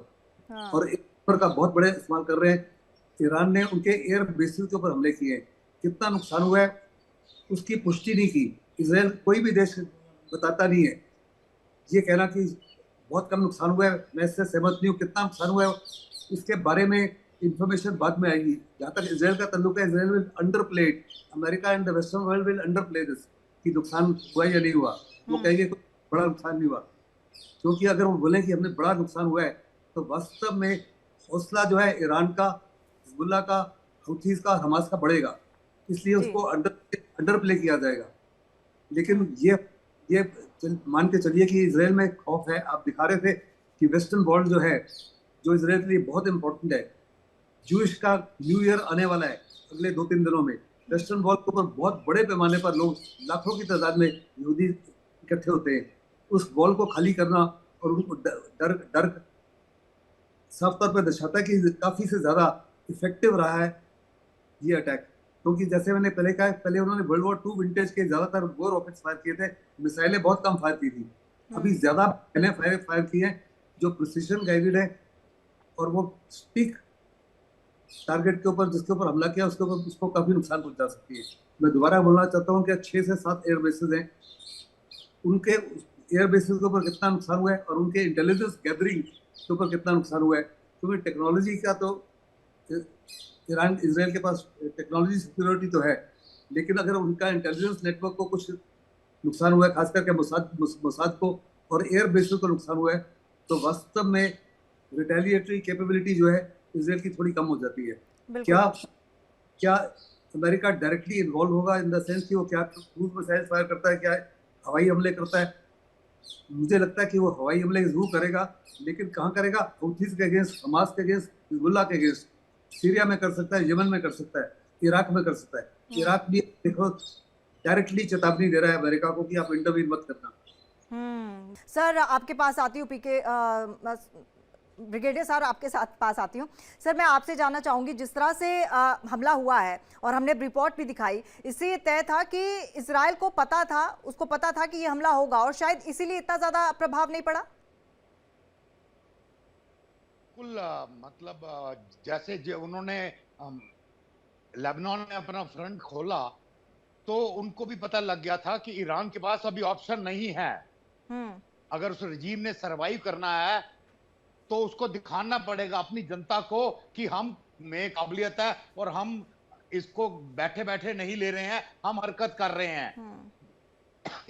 और एयर पावर का बहुत बड़े इस्तेमाल कर रहे हैं। ईरान ने उनके एयर बेसिस के ऊपर हमले किए हैं। कितना नुकसान हुआ है उसकी पुष्टि नहीं की। इसराइल कोई भी देश बताता नहीं है। ये कहना कि बहुत कम नुकसान हुआ है, मैं इससे सहमत नहीं हूँ। कितना नुकसान हुआ है इसके बारे में इंफॉर्मेशन बाद में आएगी। जहाँ तक इसराइल का ताल्लुक है, Israel will underplay it, America and the western world will underplay this कि नुकसान हुआ या नहीं हुआ। वो कहेंगे कोई बड़ा नुकसान नहीं हुआ, क्योंकि अगर वो बोलें कि हमने बड़ा नुकसान हुआ है तो वास्तव में हौसला जो है ईरान का, हिजबुल्लाह का, हूथीज का, हमास का बढ़ेगा, इसलिए उसको अंडर प्ले किया जाएगा। लेकिन ये मान के चलिए कि इसराइल में खौफ है। आप दिखा रहे थे कि वेस्टर्न वर्ल्ड जो है, जो इसराइल के लिए बहुत इंपॉर्टेंट है, जूश का न्यू ईयर आने वाला है अगले 2-3 दिनों में। वेस्टर्न वर्ल्ड के ऊपर बहुत बड़े पैमाने पर लोग, लाखों की तादाद में यहूदी इकट्ठे होते हैं। उस वॉल को खाली करना और उनको डर साफ तौर पर दर्शाता है कि काफी से ज्यादा इफेक्टिव रहा है ये अटैक। क्योंकि जैसे मैंने पहले कहा, पहले उन्होंने वर्ल्ड वॉर 2 विंटेज के ज्यादातर वो रॉकेट्स फायर किए थे, मिसाइलें बहुत कम फायर की थी। अभी ज्यादा पहले फायर किए हैं जो प्रिसीजन गाइडेड है और वो स्टिक टारगेट के ऊपर, जिसके ऊपर हमला किया उसके ऊपर उसको काफी नुकसान पहुंचा सकती है। मैं दोबारा बोलना चाहता हूँ कि 6 से 7 एयर बेसिस हैं, उनके एयर बेसिस के ऊपर कितना नुकसान हुआ है और उनके इंटेलिजेंस गैदरिंग के ऊपर कितना नुकसान हुआ है। क्योंकि टेक्नोलॉजी का तो ईरान, इसराइल के पास टेक्नोलॉजी सिक्योरिटी तो है, लेकिन अगर उनका इंटेलिजेंस नेटवर्क को कुछ नुकसान हुआ है, खास करके मोसाद को और एयर बेसिस को नुकसान हुआ है, तो वास्तव में रिटेलिएटरी कैपेबिलिटी जो है इसराइल की थोड़ी कम हो जाती है। क्या अमेरिका डायरेक्टली इन्वॉल्व होगा इन द सेंस कि वो क्या क्रूज मिसाइल फायर करता है, क्या हवाई हमले करता है? मुझे लगता है कि वो हवाई हमले जरूर करेगा, लेकिन कहाँ करेगा? हूथीज के अगेंस्ट, हमास के अगेंस्ट, हिजबुल्लाह के अगेंस्ट। सीरिया में कर सकता है, यमन में कर सकता है, इराक में कर सकता है। इराक भी देखो डायरेक्टली चेतावनी दे रहा है अमेरिका को कि आप इंटरवीन मत करना। सर आपके पास आती हूँ, पीके ब्रिगेडियर सर आपके साथ पास आती हूँ। सर मैं आपसे जानना चाहूँगी, जिस तरह से हमला हुआ है और हमने रिपोर्ट भी दिखाई, इससे ये तय था कि इजराइल को पता था, उसको पता था कि ये हमला होगा और शायद इसीलिए इतना ज़्यादा प्रभाव नहीं पड़ा। बिल्कुल, मतलब जैसे उन्होंने लेबनान में अपना फ्रंट खोला तो उनको भी पता लग गया था कि ईरान के पास अभी ऑप्शन नहीं है। अगर उस रजीम ने सरवाइव करना है तो उसको दिखाना पड़ेगा अपनी जनता को कि हम में काबिलियत है और हम इसको बैठे बैठे नहीं ले रहे हैं, हम हरकत कर रहे हैं।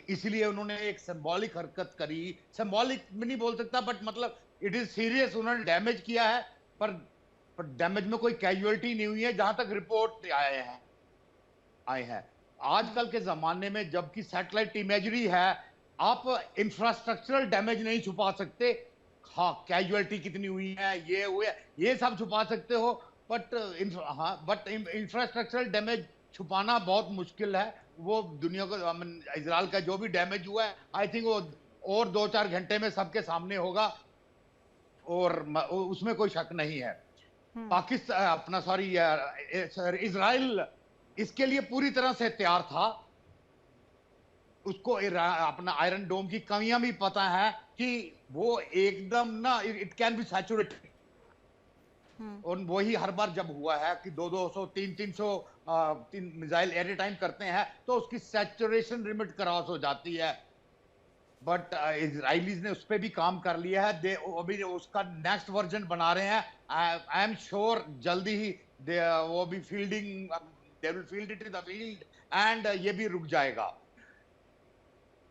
इसलिए उन्होंने एक सिंबॉलिक हरकत करी। सिंबॉलिक भी नहीं बोल सकता, बट मतलब इट इज सीरियस। उन्होंने डैमेज किया है, पर डैमेज में कोई कैजुअलिटी नहीं हुई है जहां तक रिपोर्ट आए हैं। आजकल के जमाने में जबकि सैटेलाइट इमेजरी है, आप इंफ्रास्ट्रक्चरल डैमेज नहीं छुपा सकते। हाँ, कैजुअलिटी कितनी हुई है, ये हुए, ये सब छुपा सकते हो, बट इंफ्रास्ट्रक्चरल डैमेज छुपाना बहुत मुश्किल है। वो दुनिया को, इजराइल का जो भी डैमेज हुआ है, आई थिंक वो और 2-4 घंटे में सबके सामने होगा और उसमें कोई शक नहीं है। पाकिस्तान अपना इजराइल इसके लिए पूरी तरह से तैयार था। उसको अपना आयरन डोम की कमियां भी पता है कि वो एकदम ना, इट कैन बी सैचुरेटेड। और वही हर बार जब हुआ है कि 200, 300 मिसाइल एट ए टाइम करते हैं तो उसकी सैचुरेशन लिमिट क्रॉस हो जाती है। बट इजराइलीज ने उस पर भी काम कर लिया है। अभी उसका नेक्स्ट वर्जन बना रहे हैं। आई एम श्योर जल्दी ही वो भी fielding they will field it in the field and ये भी रुक जाएगा।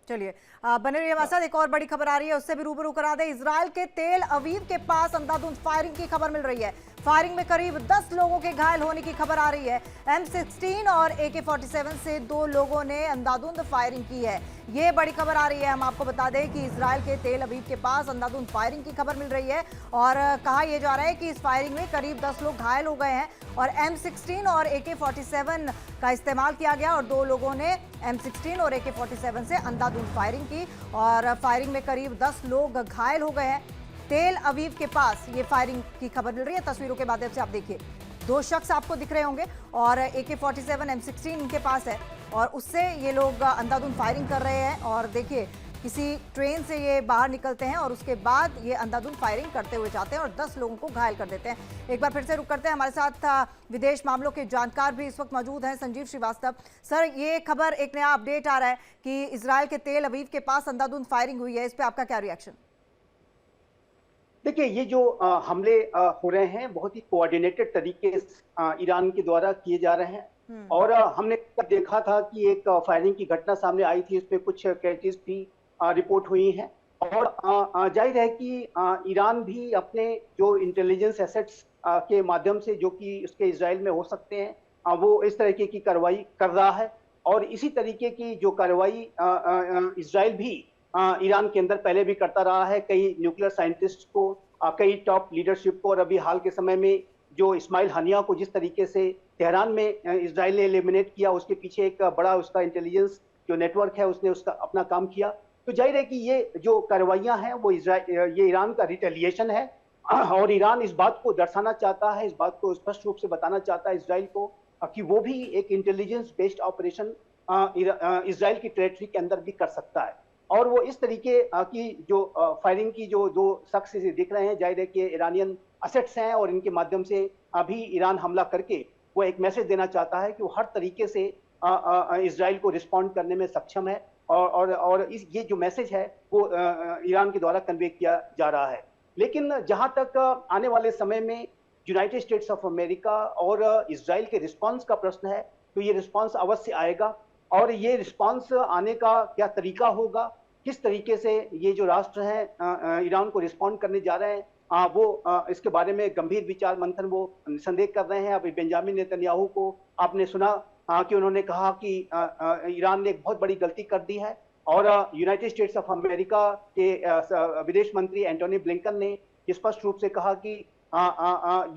चलिए बने रहिए हमारे साथ। एक और बड़ी खबर आ रही है, उससे भी रूबरू करा दे। इजराइल के तेल अवीव के पास अंधाधुंध फायरिंग की खबर मिल रही है। फायरिंग में करीब 10 लोगों के घायल होने की खबर आ रही है। M16 और AK-47 से 2 लोगों ने अंधाधुंध फायरिंग की है। ये बड़ी खबर आ रही है। हम आपको बता दें कि इजराइल के तेल अवीव के पास अंधाधुंध फायरिंग की खबर मिल रही है और कहा यह जा रहा है कि इस फायरिंग में करीब 10 लोग घायल हो गए हैं और M16 और AK-47 का इस्तेमाल किया गया और 2 लोगों ने M16 और AK-47 से अंधाधुंध फायरिंग की और फायरिंग में करीब 10 लोग घायल हो गए हैं। तेल अवीव के पास ये फायरिंग की खबर मिल रही है। तस्वीरों के माध्यम से आप देखिए, 2 शख्स आपको दिख रहे होंगे और AK-47 M16 इनके पास है और उससे ये लोग अंधाधुंध फायरिंग कर रहे हैं और देखिए किसी ट्रेन से ये बाहर निकलते हैं और उसके बाद ये अंधाधुंध फायरिंग करते हुए जाते हैं और 10 लोगों को घायल कर देते हैं। एक बार फिर से रुक करते हैं, हमारे साथ विदेश मामलों के जानकार भी इस वक्त मौजूद हैं, संजीव श्रीवास्तव। सर, ये खबर एक नया अपडेट आ रहा है कि इजराइल के तेल अवीव के पास अंधाधुंध फायरिंग हुई है, इस पर आपका क्या रिएक्शन? देखिए, ये जो हमले हो रहे हैं बहुत ही कोऑर्डिनेटेड तरीके से ईरान के द्वारा किए जा रहे हैं और हमने देखा था कि एक फायरिंग की घटना सामने आई थी, इसमें कुछ कैसेज भी रिपोर्ट हुई हैं और जाहिर है कि ईरान भी अपने जो इंटेलिजेंस एसेट्स के माध्यम से जो कि उसके इजराइल में हो सकते हैं वो इस तरीके की कार्रवाई कर रहा है और इसी तरीके की जो कार्रवाई इजराइल भी ईरान के अंदर पहले भी करता रहा है। कई न्यूक्लियर साइंटिस्ट को, कई टॉप लीडरशिप को और अभी हाल के समय में जो इस्माइल हानिया को जिस तरीके से तेहरान में इजराइल ने एलिमिनेट किया, उसके पीछे एक बड़ा उसका इंटेलिजेंस जो नेटवर्क है उसने उसका अपना काम किया। तो जाहिर है कि ये जो कार्रवाइयां हैं वो ये ईरान का रिटेलिएशन है और ईरान इस बात को दर्शाना चाहता है, इस बात को स्पष्ट रूप से बताना चाहता है इजराइल को कि वो भी एक इंटेलिजेंस बेस्ड ऑपरेशन इजराइल की टेरिटरी के अंदर भी कर सकता है और वो इस तरीके की जो फायरिंग की जो 2 शख्स दिख रहे हैं, जाहिर है कि ईरानियन असेट्स हैं और इनके माध्यम से अभी ईरान हमला करके वो एक मैसेज देना चाहता है कि वो हर तरीके से इजराइल को रिस्पॉन्ड करने में सक्षम है और ये जो मैसेज है वो ईरान के द्वारा कन्वे किया जा रहा है। लेकिन जहां तक आने वाले समय में यूनाइटेड स्टेट्स ऑफ अमेरिका और इजराइल के रिस्पॉन्स का प्रश्न है, तो ये रिस्पॉन्स अवश्य आएगा और ये रिस्पॉन्स आने का क्या तरीका होगा, किस तरीके से ये जो राष्ट्र हैं ईरान को रिस्पॉन्ड करने जा रहे हैं वो इसके बारे में गंभीर विचार मंथन वो निसंदेह कर रहे हैं। अभी बेंजामिन नेतन्याहू को आपने सुना कि उन्होंने कहा कि ईरान ने एक बहुत बड़ी गलती कर दी है और यूनाइटेड स्टेट्स ऑफ अमेरिका के विदेश मंत्री एंटोनी ब्लिंकन ने स्पष्ट रूप से कहा कि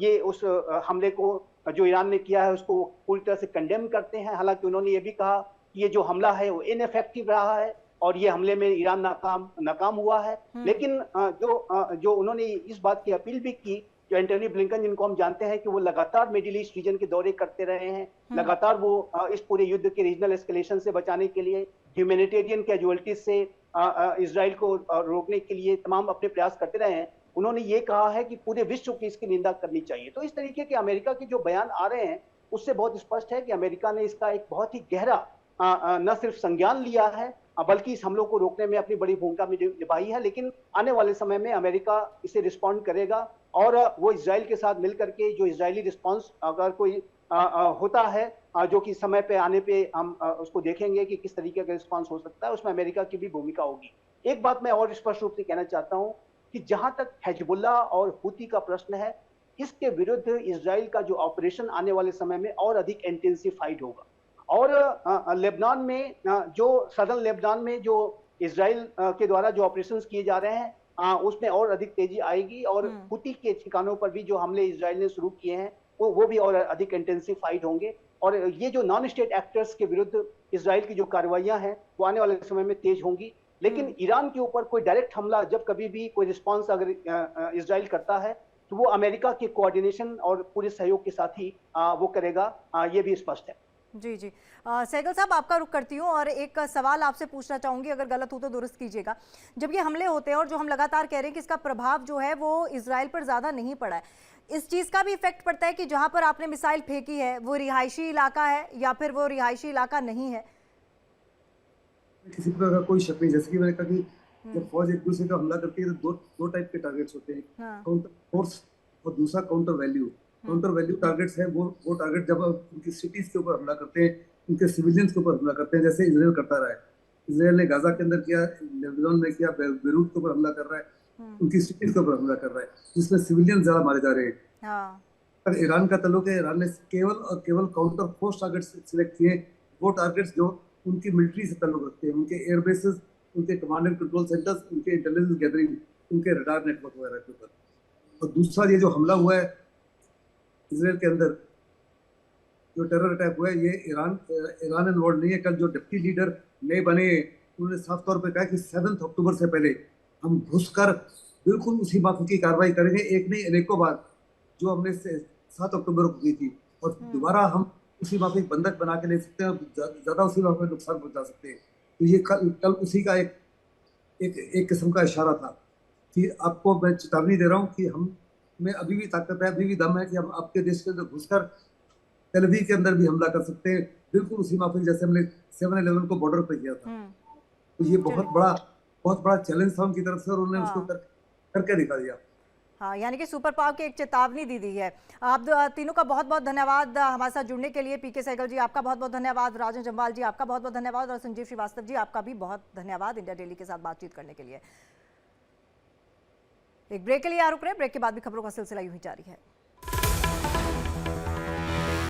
ये उस हमले को जो ईरान ने किया है उसको पूरी तरह से कंडेम करते हैं। हालांकि उन्होंने ये भी कहा कि ये जो हमला है वो इनएफेक्टिव रहा है और ये हमले में ईरान नाकाम हुआ है। लेकिन जो उन्होंने इस बात की अपील भी की, जो एंटोनी ब्लिंकन जिनको हम जानते हैं कि वो लगातार मिडिल ईस्ट रीजन के दौरे करते रहे हैं, लगातार वो इस पूरे युद्ध के रीजनल एस्केलेशन से बचाने के लिए, ह्यूमैनिटेरियन कैजुअलिटीज से इजराइल को रोकने के लिए तमाम अपने प्रयास करते रहे हैं। उन्होंने ये कहा है कि पूरे विश्व की इसकी निंदा करनी चाहिए। तो इस तरीके के अमेरिका के जो बयान आ रहे हैं उससे बहुत स्पष्ट है कि अमेरिका ने इसका एक बहुत ही गहरा न सिर्फ संज्ञान लिया है बल्कि इस हमलों को रोकने में अपनी बड़ी भूमिका निभाई है। लेकिन आने वाले समय में अमेरिका इसे रिस्पॉन्ड करेगा और वो इजराइल के साथ मिलकर के जो इजरायली रिस्पॉन्स अगर कोई होता है जो कि समय पे आने पे हम उसको देखेंगे कि किस तरीके का रिस्पॉन्स हो सकता है, उसमें अमेरिका की भी भूमिका होगी। एक बात मैं और स्पष्ट रूप से कहना चाहता हूं कि जहां तक हिजबुल्लाह और हुती का प्रश्न है, इसके विरुद्ध इजराइल का जो ऑपरेशन आने वाले समय में और अधिक इंटेंसिफाइड होगा और लेबनान में जो सदर्न लेबनान में जो इजराइल के द्वारा जो ऑपरेशंस किए जा रहे हैं उसमें और अधिक तेजी आएगी और हुती के ठिकानों पर भी जो हमले इजराइल ने शुरू किए हैं वो भी और अधिक इंटेंसिफाइड होंगे और ये जो नॉन स्टेट एक्टर्स के विरुद्ध इजराइल की जो कार्रवाइयां हैं वो आने वाले समय में तेज होंगी। लेकिन ईरान के ऊपर कोई डायरेक्ट हमला जब कभी भी कोई रिस्पॉन्स अगर इजराइल करता है तो वो अमेरिका के कोऑर्डिनेशन और पूरे सहयोग के साथ ही वो करेगा, ये भी स्पष्ट है। जी जी सहगल साहब, आपका रुख करती हूँ और एक सवाल आपसे पूछना चाहूंगी, अगर गलत हो तो दुरुस्त कीजिएगा। जब ये हमले होते हैं और जो हम लगातार कह रहे हैं कि इसका प्रभाव जो है वो इजराइल पर ज़्यादा नहीं पड़ा है, इस चीज़ का भी इफेक्ट पड़ता है कि जहां पर आपने मिसाइल फेंकी है वो रिहायशी इलाका है या फिर वो रिहायशी इलाका नहीं है? किसी प्रकार का कोई शक नहीं। जैसे कि मैंने कहा कि जब फौज एक दूसरे का हमला करती है तो दो टाइप के टारगेट्स होते हैं, काउंटर फोर्स और दूसरा counter value. Counter value targets हैं, वो टारगेट जब उनकी सिटीज के ऊपर हमला करते हैं, उनके सिविलियंस के ऊपर हमला करते हैं, जैसे इसराइल करता रहा है। इसराइल ने गाजा के अंदर किया, लेबनान में किया, बेरूत के ऊपर हमला कर रहा है, उनकी सिटीज के ऊपर हमला कर रहा है, जिसमें सिविलियन ज्यादा मारे जा रहे हैं। हाँ। पर ईरान का ताल्लुक है, ईरान ने केवल और केवल काउंटर फोर्स टारगेट्स सिलेक्ट किए, वो टारगेट्स जो उनकी मिलिट्री से ताल्लुक रखते हैं, उनके एयरबेसेस, उनके कमांड एंड कंट्रोल सेंटर्स, उनके इंटेलिजेंस गैदरिंग, उनके रडार नेटवर्क वगैरह के ऊपर। और दूसरा ये जो हमला हुआ है इसराइल के अंदर, जो टेरर अटैक हुआ है, ये ईरान इन्वॉल्व नहीं है। कल जो डिप्टी लीडर नए बने, उन्होंने साफ तौर पे कहा कि 7 अक्टूबर से पहले हम घुसकर बिल्कुल उसी माफी की कार्रवाई करेंगे, एक नहीं अनेकों बार, जो हमने 7 अक्टूबर को की थी, और दोबारा हम उसी माफी बंधक बना के ले सकते हैं, ज्यादा उसी माफी नुकसान पहुंचा सकते हैं। तो ये कल उसी का एक किस्म का इशारा था कि आपको मैं चेतावनी दे रहा हूँ कि हम में अभी भी ताकत है, अभी भी दम है कि हम आपके देश के अंदर घुसकर तेल अवीव के अंदर भी हमला कर सकते हैं, बिल्कुल उसी माफी जैसे हमने 7/11 को बॉर्डर पे किया था। तो ये बहुत बड़ा चैलेंज था उनकी तरफ से, और उन्होंने उसको करके दिखा दिया। हाँ, यानी कि सुपर पावर की एक चेतावनी दी है। आप तीनों का बहुत बहुत धन्यवाद हमारे साथ जुड़ने के लिए। पीके सहगल जी आपका बहुत बहुत धन्यवाद, राजन जम्वाल जी आपका बहुत बहुत धन्यवाद, और संजीव श्रीवास्तव जी आपका भी बहुत धन्यवाद इंडिया डेली के साथ बातचीत करने के लिए। एक ब्रेक के लिए रुक रहे, ब्रेक के बाद भी खबरों का सिलसिला यूं ही जारी है।